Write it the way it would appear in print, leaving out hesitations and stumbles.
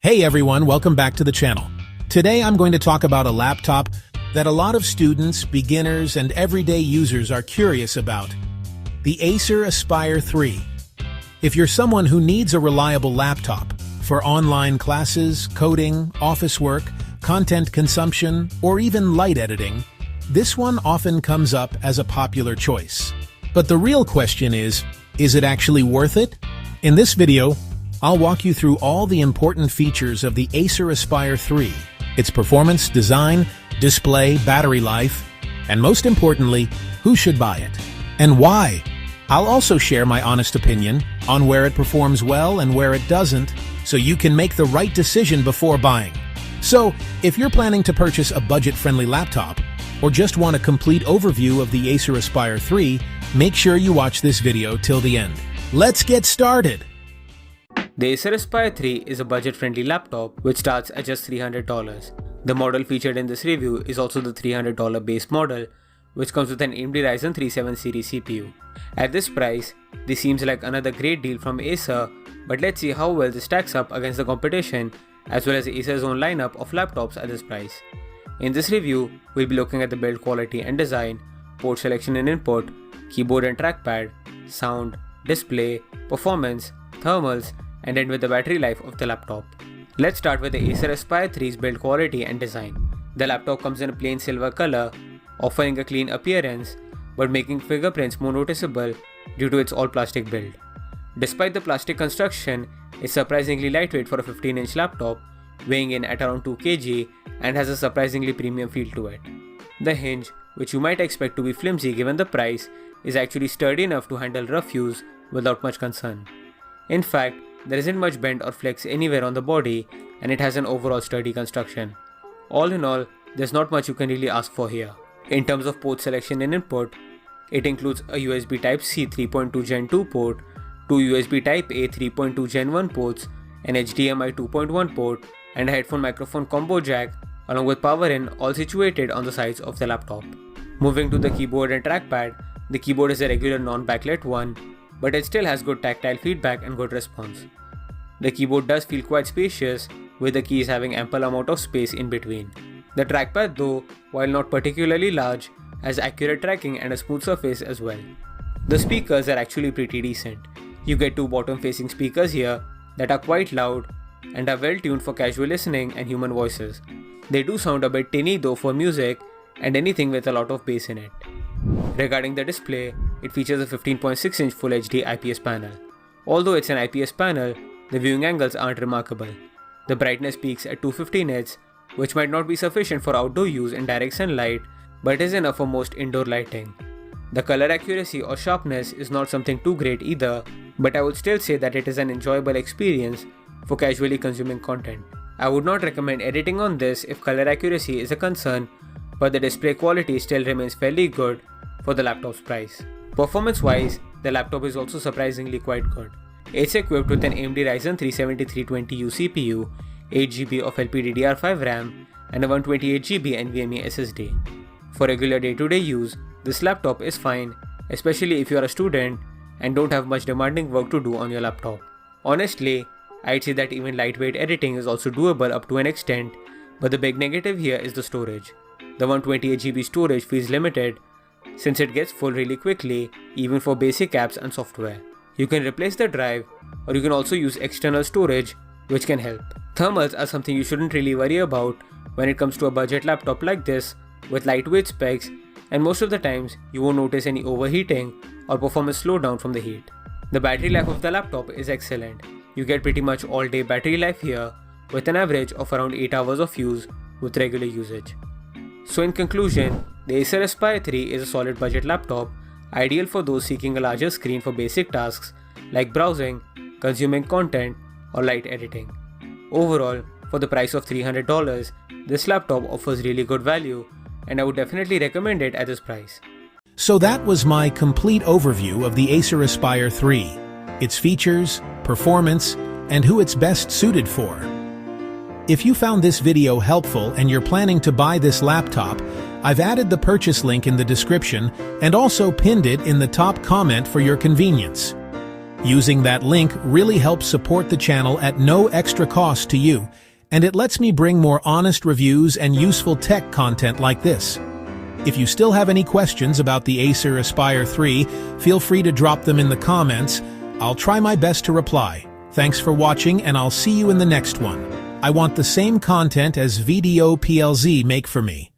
Hey everyone, welcome back to the channel. Today I'm going to talk about a laptop that a lot of students, beginners, and everyday users are curious about. The Acer Aspire 3. If you're someone who needs a reliable laptop for online classes, coding, office work, content consumption, or even light editing, this one often comes up as a popular choice. But the real question is it actually worth it? In this video, I'll walk you through all the important features of the Acer Aspire 3, its performance, design, display, battery life, and most importantly, who should buy it, and why. I'll also share my honest opinion on where it performs well and where it doesn't, so you can make the right decision before buying. So, if you're planning to purchase a budget-friendly laptop, or just want a complete overview of the Acer Aspire 3, make sure you watch this video till the end. Let's get started! The Acer Aspire 3 is a budget-friendly laptop which starts at just $300. The model featured in this review is also the $300 base model, which comes with an AMD Ryzen 37 series CPU. At this price, this seems like another great deal from Acer, but let's see how well this stacks up against the competition as well as Acer's own lineup of laptops at this price. In this review, we'll be looking at the build quality and design, port selection and input, keyboard and trackpad, sound, display, performance, thermals, and end with the battery life of the laptop. Let's start with the Acer Aspire 3's build quality and design. The laptop comes in a plain silver color, offering a clean appearance, but making fingerprints more noticeable due to its all-plastic build. Despite the plastic construction, it's surprisingly lightweight for a 15-inch laptop, weighing in at around 2 kg and has a surprisingly premium feel to it. The hinge, which you might expect to be flimsy given the price, is actually sturdy enough to handle rough use without much concern. In fact, there isn't much bend or flex anywhere on the body, and it has an overall sturdy construction. All in all, there's not much you can really ask for here. In terms of port selection and input, it includes a USB Type-C 3.2 Gen 2 port, two USB Type-A 3.2 Gen 1 ports, an HDMI 2.1 port, and a headphone microphone combo jack, along with power in, all situated on the sides of the laptop. Moving to the keyboard and trackpad, the keyboard is a regular non-backlit one, but it still has good tactile feedback and good response. The keyboard does feel quite spacious, with the keys having ample amount of space in between. The trackpad though, while not particularly large, has accurate tracking and a smooth surface as well. The speakers are actually pretty decent. You get two bottom-facing speakers here that are quite loud and are well tuned for casual listening and human voices. They do sound a bit tinny though for music and anything with a lot of bass in it. Regarding the display, it features a 15.6-inch Full HD IPS panel. Although it's an IPS panel, the viewing angles aren't remarkable. The brightness peaks at 250 nits, which might not be sufficient for outdoor use in direct sunlight, but is enough for most indoor lighting. The color accuracy or sharpness is not something too great either, but I would still say that it is an enjoyable experience for casually consuming content. I would not recommend editing on this if color accuracy is a concern, but the display quality still remains fairly good for the laptop's price. Performance-wise, the laptop is also surprisingly quite good. It's equipped with an AMD Ryzen 3 7320U CPU, 8GB of LPDDR5 RAM, and a 128GB NVMe SSD. For regular day-to-day use, this laptop is fine, especially if you are a student and don't have much demanding work to do on your laptop. Honestly, I'd say that even lightweight editing is also doable up to an extent, but the big negative here is the storage. The 128GB storage feels limited since it gets full really quickly, even for basic apps and software. You can replace the drive, or you can also use external storage, which can help. Thermals are something you shouldn't really worry about when it comes to a budget laptop like this with lightweight specs, and most of the times you won't notice any overheating or performance slowdown from the heat. The battery life of the laptop is excellent. You get pretty much all day battery life here with an average of around 8 hours of use with regular usage. So in conclusion, the Acer Aspire 3 is a solid budget laptop, ideal for those seeking a larger screen for basic tasks like browsing, consuming content, or light editing. Overall, for the price of $300, this laptop offers really good value, and I would definitely recommend it at this price. So that was my complete overview of the Acer Aspire 3, its features, performance, and who it's best suited for. If you found this video helpful and you're planning to buy this laptop, I've added the purchase link in the description and also pinned it in the top comment for your convenience. Using that link really helps support the channel at no extra cost to you, and it lets me bring more honest reviews and useful tech content like this. If you still have any questions about the Acer Aspire 3, feel free to drop them in the comments. I'll try my best to reply. Thanks for watching, and I'll see you in the next one. I want the same content as VDO PLZ make for me.